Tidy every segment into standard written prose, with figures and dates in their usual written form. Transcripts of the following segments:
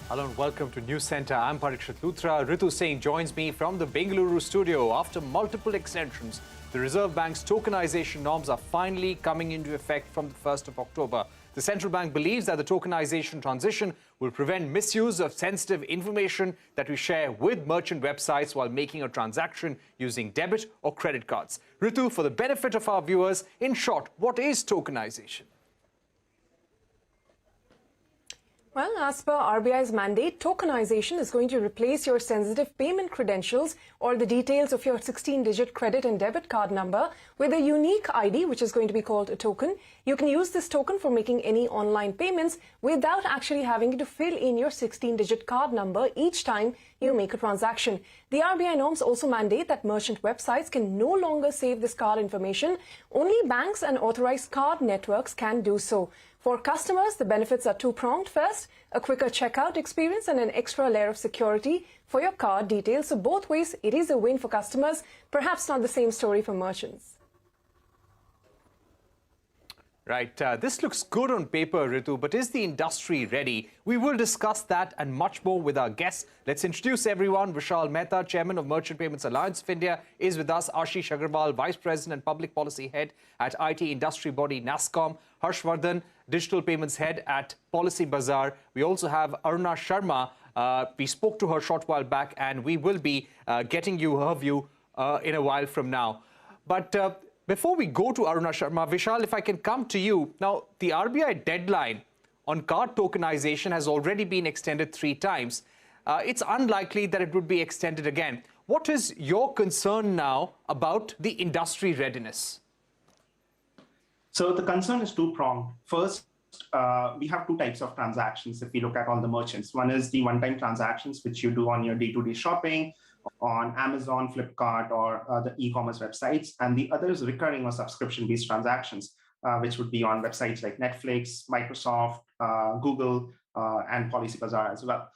Hello and welcome to Newscentre. I'm Parikshit Luthra. Ritu Singh joins me from the Bengaluru studio. After multiple extensions, the Reserve Bank's tokenization norms are finally coming into effect from the 1st of October. The central bank believes that the tokenization transition will prevent misuse of sensitive information that we share with merchant websites while making a transaction using debit or credit cards. Ritu, for the benefit of our viewers, in short, what is tokenization? Well, as per RBI's mandate, tokenization is going to replace your sensitive payment credentials or the details of your 16-digit credit and debit card number with a unique ID, which is going to be called a token. You can use this token for making any online payments without actually having to fill in your 16-digit card number each time you make a transaction. The RBI norms also mandate that merchant websites can no longer save this card information. Only banks and authorized card networks can do so. For customers, the benefits are two-pronged. First, a quicker checkout experience and an extra layer of security for your card details. So both ways, it is a win for customers. Perhaps not the same story for merchants. Right. This looks good on paper, Ritu, but is the industry ready? We will discuss that and much more with our guests. Let's introduce everyone. Vishal Mehta, Chairman of Merchant Payments Alliance of India, is with us. Ashish Agarwal, Vice President and Public Policy Head at IT industry body NASSCOM. Harshvardhan, Digital Payments Head at Policy Bazaar. We also have Aruna Sharma. We spoke to her a short while back, and we will be getting you her view in a while from now. But before we go to Aruna Sharma, Vishal, if I can come to you. Now, the RBI deadline on card tokenization has already been extended 3 times. It's unlikely that it would be extended again. What is your concern now about the industry readiness? So the concern is two-pronged. First, we have 2 types of transactions if we look at all the merchants. One is the one-time transactions, which you do on your day-to-day shopping, on Amazon, Flipkart, or the e-commerce websites. And the other is recurring or subscription-based transactions, which would be on websites like Netflix, Microsoft, Google, and Policy Bazaar as well.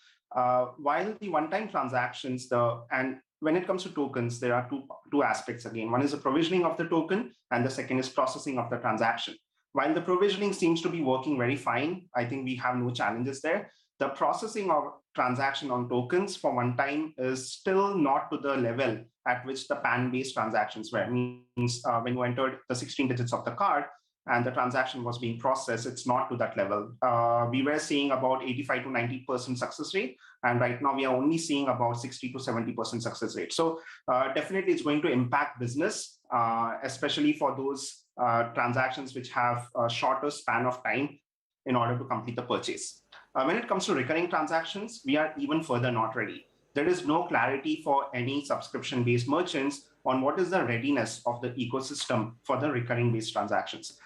While the one-time transactions, and when it comes to tokens, there are two aspects again. One is the provisioning of the token, and the second is processing of the transaction. While the provisioning seems to be working very fine, I think we have no challenges there. The processing of transaction on tokens for one time is still not to the level at which the PAN-based transactions were. It means when you entered the 16 digits of the card and the transaction was being processed, it's not to that level. We were seeing about 85 to 90% success rate, and right now we are only seeing about 60 to 70% success rate. So definitely it's going to impact business, especially for those transactions which have a shorter span of time in order to complete the purchase. When it comes to recurring transactions, we are even further not ready. There is no clarity for any subscription-based merchants on what is the readiness of the ecosystem for the recurring-based transactions.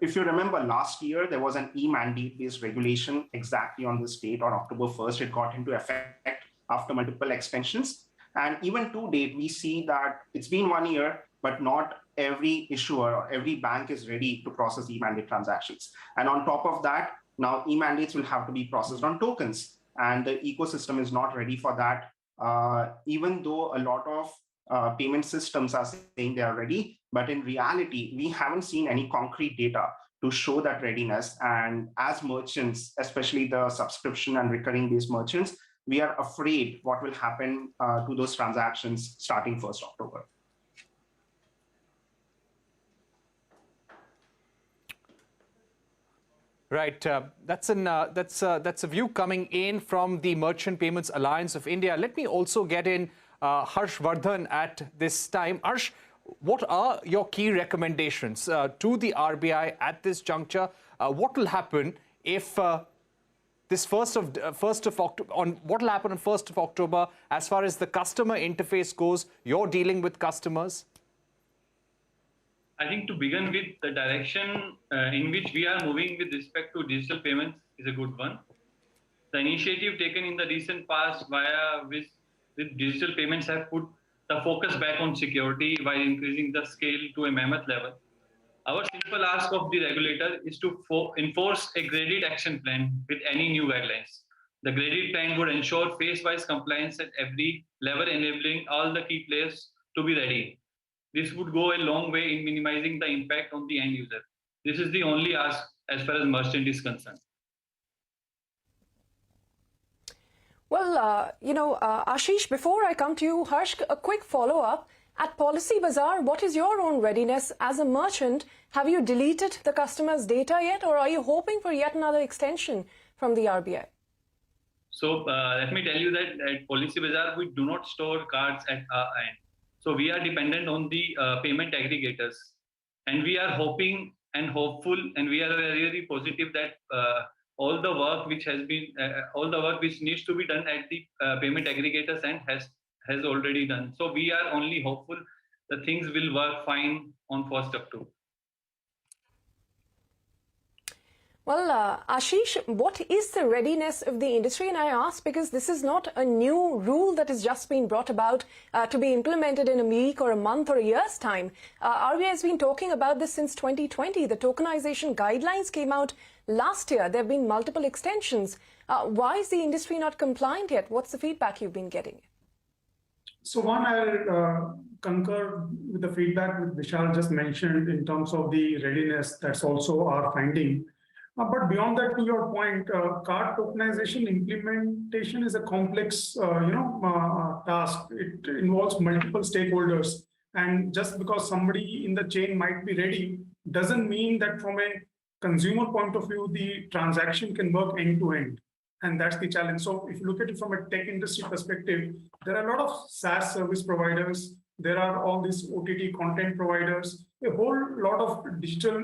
If you remember last year, there was an e-mandate-based regulation exactly on this date on October 1st. It got into effect after multiple extensions. And even to date, we see that it's been 1 year, but not every issuer or every bank is ready to process e-mandate transactions. And on top of that, now e-mandates will have to be processed on tokens, and the ecosystem is not ready for that. Even though a lot of payment systems are saying they are ready, but in reality, we haven't seen any concrete data to show that readiness. And as merchants, especially the subscription and recurring based merchants, we are afraid what will happen to those transactions starting 1st October. Right. That's a view coming in from the Merchant Payments Alliance of India. Let me also get in Harshvardhan at this time. Harsh, what are your key recommendations to the RBI at this juncture? What will happen if this what will happen on 1st of October as far as the customer interface goes? You're dealing with customers. I think to begin with, the direction in which we are moving with respect to digital payments is a good one. The initiative taken in the recent past with digital payments have put the focus back on security while increasing the scale to a mammoth level. Our simple ask of the regulator is to enforce a graded action plan with any new guidelines. The graded plan would ensure phase-wise compliance at every level, enabling all the key players to be ready. This would go a long way in minimizing the impact on the end user. This is the only ask as far as merchant is concerned. Well, Ashish, before I come to you, Harsh, a quick follow-up. At Policy Bazaar, what is your own readiness as a merchant? Have you deleted the customer's data yet, or are you hoping for yet another extension from the RBI? So let me tell you that at Policy Bazaar, we do not store cards at our end. So we are dependent on the payment aggregators. And we are hoping and hopeful, and we are very positive that all the work which needs to be done at the payment aggregators end has already done. So we are only hopeful that things will work fine on 1st October. Well, Ashish, what is the readiness of the industry? And I ask because this is not a new rule that has just been brought about to be implemented in a week or a month or a year's time. RBI has been talking about this since 2020. The tokenization guidelines came out last year. There have been multiple extensions. Why is the industry not compliant yet? What's the feedback you've been getting? So one, I'll concur with the feedback that Vishal just mentioned in terms of the readiness. That's also our finding. But beyond that, to your point, card tokenization implementation is a complex, task. It involves multiple stakeholders, and just because somebody in the chain might be ready doesn't mean that from a consumer point of view, the transaction can work end to end. And that's the challenge. So if you look at it from a tech industry perspective, there are a lot of SaaS service providers. There are all these OTT content providers. A whole lot of digital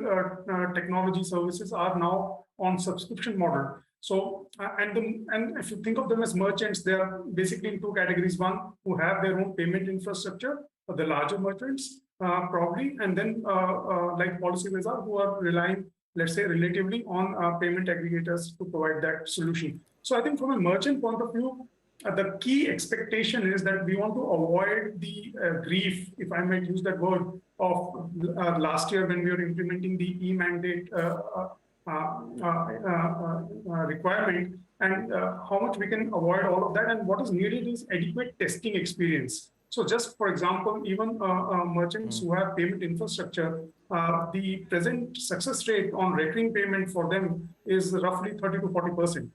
technology services are now on subscription model. So, and if you think of them as merchants, they are basically in two categories. One, who have their own payment infrastructure, the larger merchants, probably, and then like Policy Bazaar, who are relying, let's say, relatively on payment aggregators to provide that solution. So I think from a merchant point of view, the key expectation is that we want to avoid the grief, if I might use that word, of last year when we were implementing the e-mandate requirement, and how much we can avoid all of that. And what is needed is adequate testing experience. So just for example, even merchants who have payment infrastructure, the present success rate on recurring payment for them is roughly 30 to 40%.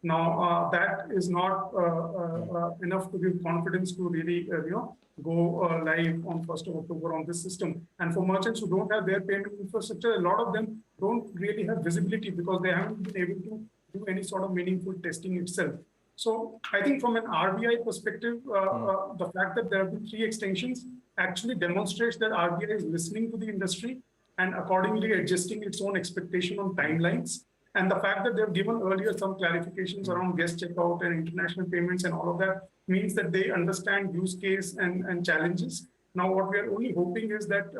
Now, that is not enough to give confidence to really, go live on 1st of October on this system. And for merchants who don't have their payment infrastructure, a lot of them don't really have visibility because they haven't been able to do any sort of meaningful testing itself. So I think from an RBI perspective, the fact that there have been 3 extensions actually demonstrates that RBI is listening to the industry and accordingly adjusting its own expectation on timelines. And the fact that they've given earlier some clarifications around guest checkout and international payments and all of that means that they understand use case and challenges. Now, what we are only hoping is that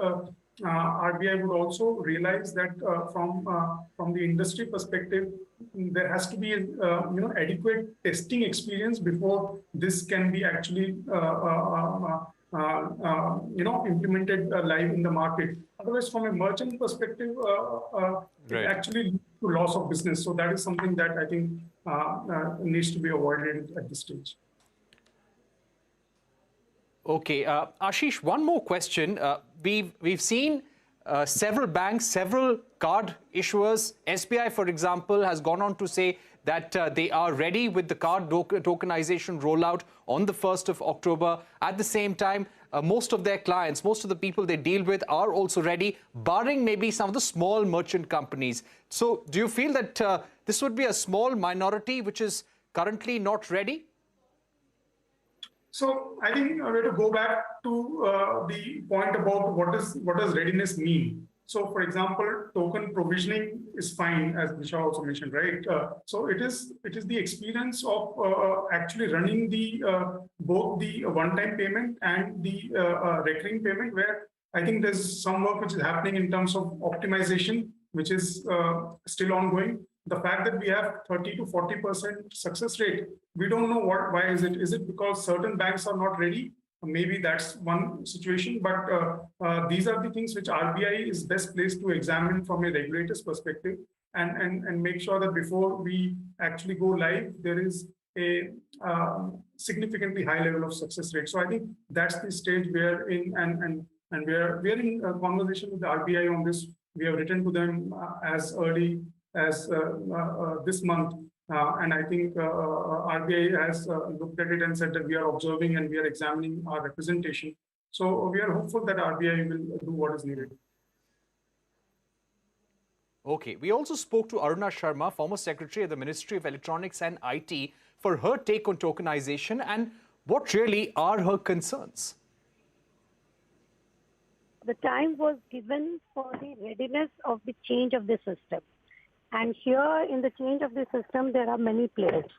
RBI would also realize that from the industry perspective, there has to be adequate testing experience before this can be actually implemented live in the market. Otherwise, from a merchant perspective, it actually leads to loss of business. So that is something that I think needs to be avoided at this stage. Okay, Ashish, one more question. We've seen several banks, several card issuers. SBI, for example, has gone on to say that they are ready with the card tokenization rollout on the 1st of October. At the same time, most of their clients, most of the people they deal with are also ready, barring maybe some of the small merchant companies. So do you feel that this would be a small minority which is currently not ready? So I think we have to go back to the point about what does readiness mean. So, for example, token provisioning is fine, as Nisha also mentioned, right? So it is the experience of actually running the both the one-time payment and the recurring payment, where I think there's some work which is happening in terms of optimization, which is still ongoing. The fact that we have 30 to 40% success rate, we don't know why is it? Is it because certain banks are not ready? Maybe that's one situation, but these are the things which RBI is best placed to examine from a regulator's perspective and make sure that before we actually go live, there is a significantly high level of success rate. So I think that's the stage we're in, and we're in a conversation with the RBI on this. We have written to them as early as this month And I think RBI has looked at it and said that we are observing and we are examining our representation. So we are hopeful that RBI will do what is needed. Okay, we also spoke to Aruna Sharma, former secretary at the Ministry of Electronics and IT, for her take on tokenization and what really are her concerns. The time was given for the readiness of the change of the system. And here in the change of the system, there are many players,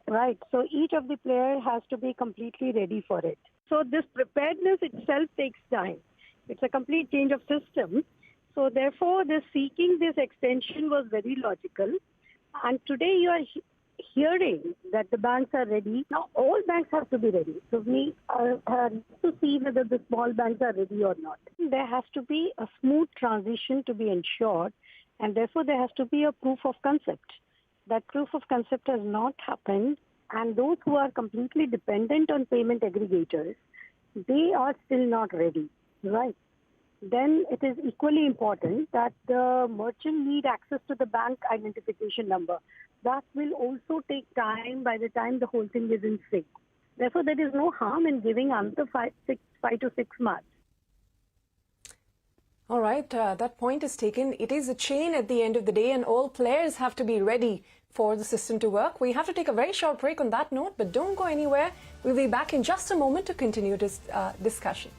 right? So each of the players has to be completely ready for it. So this preparedness itself takes time. It's a complete change of system. So therefore, the seeking this extension was very logical. And today you are hearing that the banks are ready. Now all banks have to be ready. So we have to see whether the small banks are ready or not. There has to be a smooth transition to be ensured. And therefore, there has to be a proof of concept. That proof of concept has not happened. And those who are completely dependent on payment aggregators, they are still not ready, right? Then it is equally important that the merchant need access to the bank identification number. That will also take time by the time the whole thing is in sync. Therefore, there is no harm in giving another 5 to 6 months. All right, that point is taken. It is a chain at the end of the day, and all players have to be ready for the system to work. We have to take a very short break on that note, but don't go anywhere. We'll be back in just a moment to continue this discussion.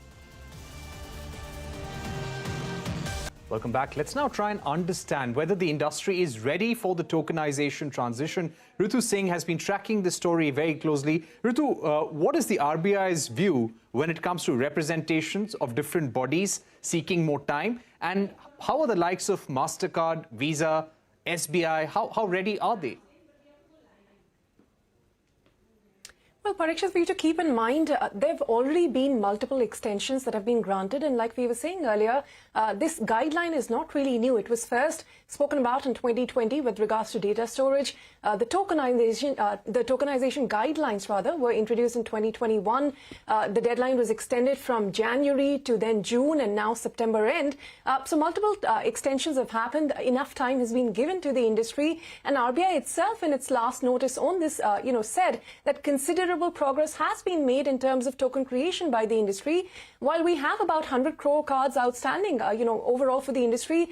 Welcome back. Let's now try and understand whether the industry is ready for the tokenization transition. Ritu Singh has been tracking this story very closely. Ritu, what is the RBI's view when it comes to representations of different bodies seeking more time? And how are the likes of MasterCard, Visa, SBI, how ready are they? Well, Parikshit, for you to keep in mind, there have already been multiple extensions that have been granted. And like we were saying earlier, this guideline is not really new. It was first spoken about in 2020 with regards to data storage. The tokenization guidelines, rather, were introduced in 2021. The deadline was extended from January to then June and now September end. So multiple extensions have happened. Enough time has been given to the industry. And RBI itself, in its last notice on this, said that considerable progress has been made in terms of token creation by the industry. While we have about 100 crore cards outstanding, overall for the industry,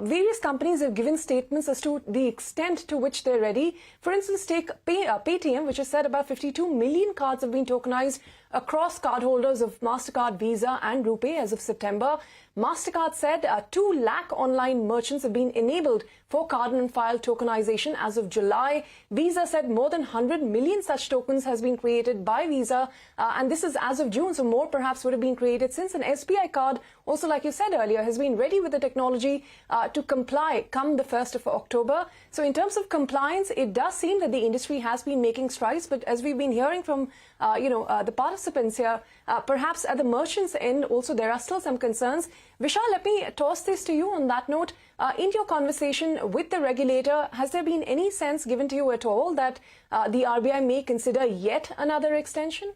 various companies have given statements as to the extent to which they're ready. For instance, take Paytm, which has said about 52 million cards have been tokenized across cardholders of MasterCard, Visa and RuPay as of September. MasterCard said 2 lakh online merchants have been enabled for card-on-file tokenization as of July. Visa said more than 100 million such tokens has been created by Visa, and this is as of June, so more perhaps would have been created since. An SBI card, also like you said earlier, has been ready with the technology to comply come the 1st of October. So in terms of compliance, it does seem that the industry has been making strides, but as we've been hearing from the participants here, perhaps at the merchants' end also there are still some concerns. Vishal, let me toss this to you on that note. In your conversation with the regulator, has there been any sense given to you at all that the RBI may consider yet another extension?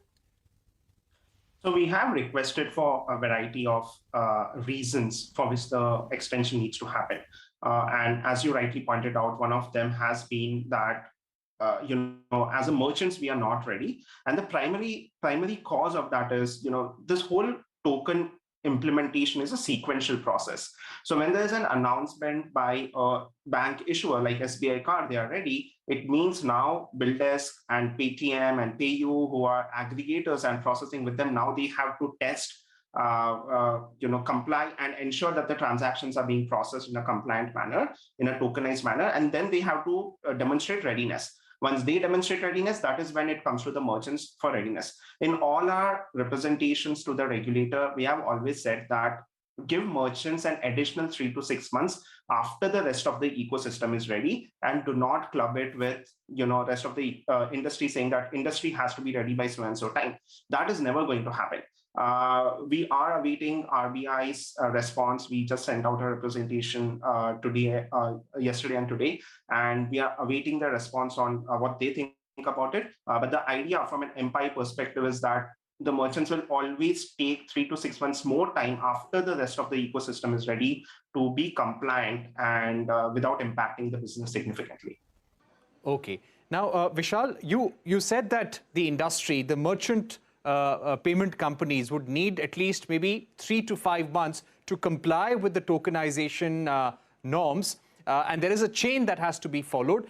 So we have requested for a variety of reasons for which the extension needs to happen. And as you rightly pointed out, one of them has been that as a merchants, we are not ready. And the primary cause of that is, this whole token implementation is a sequential process. So when there's an announcement by a bank issuer like SBI Card, they are ready, it means now BillDesk and Paytm and PayU, who are aggregators and processing with them, now they have to test, comply and ensure that the transactions are being processed in a compliant manner, in a tokenized manner, and then they have to demonstrate readiness. Once they demonstrate readiness, that is when it comes to the merchants for readiness. In all our representations to the regulator, we have always said that give merchants an additional 3 to 6 months after the rest of the ecosystem is ready, and do not club it with rest of the industry saying that industry has to be ready by so and so time. That is never going to happen. We are awaiting RBI's response. We just sent out a representation yesterday and today, and we are awaiting the response on what they think about it. But the idea from an empire perspective is that the merchants will always take 3 to 6 months more time after the rest of the ecosystem is ready to be compliant and without impacting the business significantly. Okay. Now, Vishal, you said that the industry, the merchant payment companies would need at least maybe 3 to 5 months to comply with the tokenization norms, and there is a chain that has to be followed.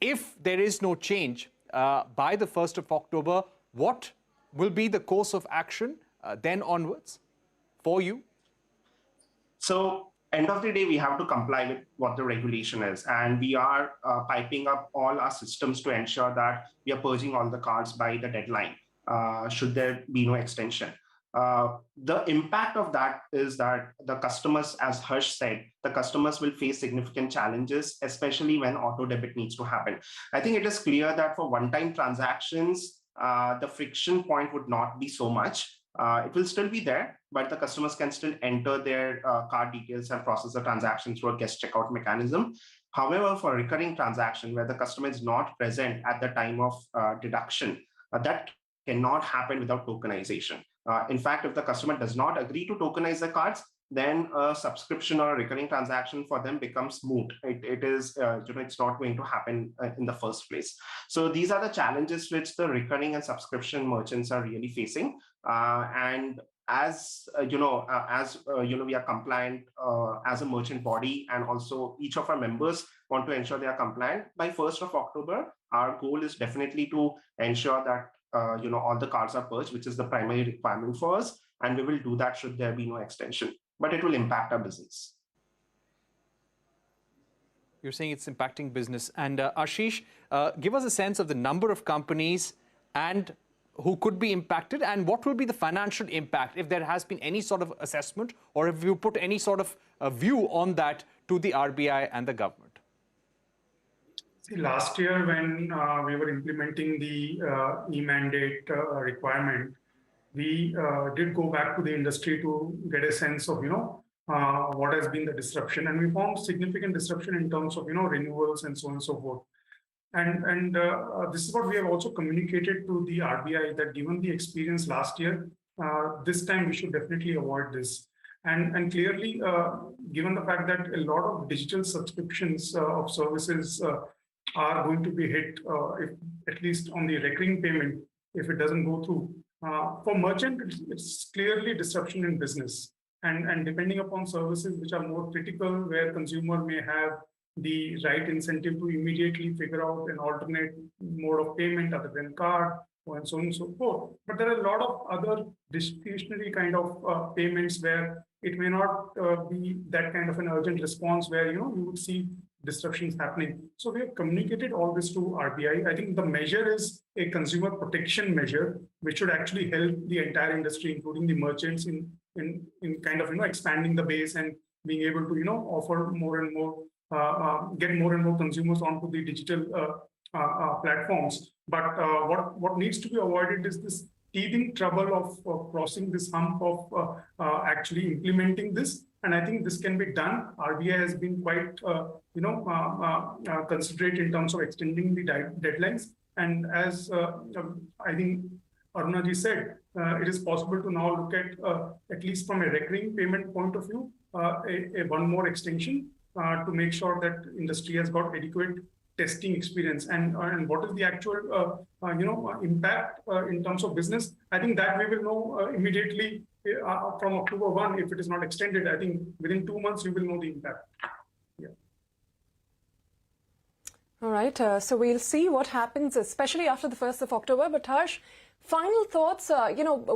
If there is no change by the 1st of October, what will be the course of action then onwards for you? So, end of the day, we have to comply with what the regulation is. And we are piping up all our systems to ensure that we are purging all the cards by the deadline, should there be no extension. The impact of that is that the customers, as Harsh said, the customers will face significant challenges, especially when auto debit needs to happen. I think it is clear that for one-time transactions, the friction point would not be so much. It will still be there, but the customers can still enter their card details and process the transaction through a guest checkout mechanism. However, for a recurring transaction where the customer is not present at the time of deduction, that cannot happen without tokenization. In fact, if the customer does not agree to tokenize the cards, then a subscription or a recurring transaction for them becomes moot. It is, it's not going to happen in the first place. So these are the challenges which the recurring and subscription merchants are really facing. And as we are compliant as a merchant body, and also each of our members want to ensure they are compliant by 1st of October. Our goal is definitely to ensure that all the cards are purged, which is the primary requirement for us, and we will do that should there be no extension. But it will impact our business. You're saying it's impacting business. And Ashish, give us a sense of the number of companies and who could be impacted, and what will be the financial impact if there has been any sort of assessment, or if you put any sort of view on that to the RBI and the government. See, last year when we were implementing the e-mandate requirement, we did go back to the industry to get a sense of, what has been the disruption. And we found significant disruption in terms of, renewals and so on and so forth. And this is what we have also communicated to the RBI, that given the experience last year, this time we should definitely avoid this. And clearly, given the fact that a lot of digital subscriptions of services are going to be hit, if, at least on the recurring payment, if it doesn't go through. For merchant, it's clearly disruption in business. And depending upon services which are more critical, where consumer may have the right incentive to immediately figure out an alternate mode of payment other than card, and so on and so forth. But there are a lot of other discretionary kind of payments where it may not be that kind of an urgent response where you would see disruptions happening. So we have communicated all this to RBI. I think the measure is a consumer protection measure, which should actually help the entire industry, including the merchants, in kind of expanding the base and being able to offer more and more, get more and more consumers onto the digital platforms. But what needs to be avoided is this teething trouble of crossing this hump of actually implementing this. And I think this can be done. RBI has been quite, considerate in terms of extending the deadlines. And as I think Arunaji said, it is possible to now look at least from a recurring payment point of view, one more extension to make sure that industry has got adequate testing experience. And what is the actual, impact in terms of business? I think that we will know immediately from October 1, if it is not extended. I think within 2 months, you will know the impact. Yeah. All right. So we'll see what happens, especially after the 1st of October. But Harsh, final thoughts.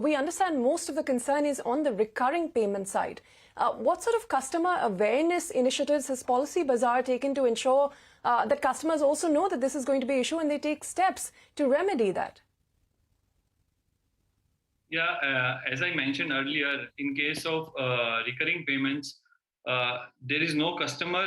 We understand most of the concern is on the recurring payment side. What sort of customer awareness initiatives has Policy Bazaar taken to ensure that customers also know that this is going to be an issue and they take steps to remedy that? Yeah, as I mentioned earlier, in case of recurring payments, there is no customer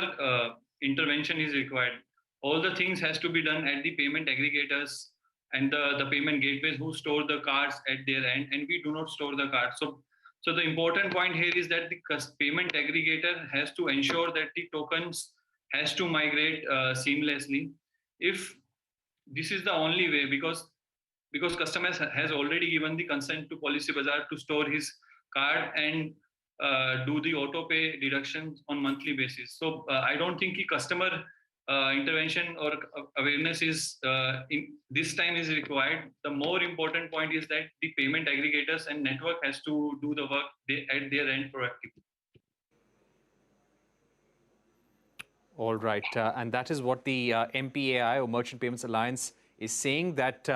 intervention is required. All the things has to be done at the payment aggregators and the payment gateways who store the cards at their end, and we do not store the cards. So the important point here is that the payment aggregator has to ensure that the tokens has to migrate seamlessly. If this is the only way, because customer has already given the consent to Policy Bazaar to store his card and do the auto pay deductions on monthly basis. So I don't think the customer intervention or awareness is in this time is required. The more important point is that the payment aggregators and network has to do the work at their end proactively. All right, and that is what the MPAI or Merchant Payments Alliance is saying, that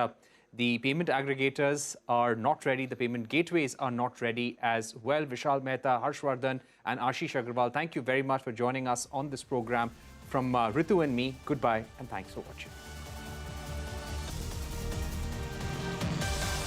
the payment aggregators are not ready, the payment gateways are not ready as well. Vishal Mehta, Harshvardhan and Ashish Agrawal, thank you very much for joining us on this program. From Ritu and me, goodbye and thanks for watching.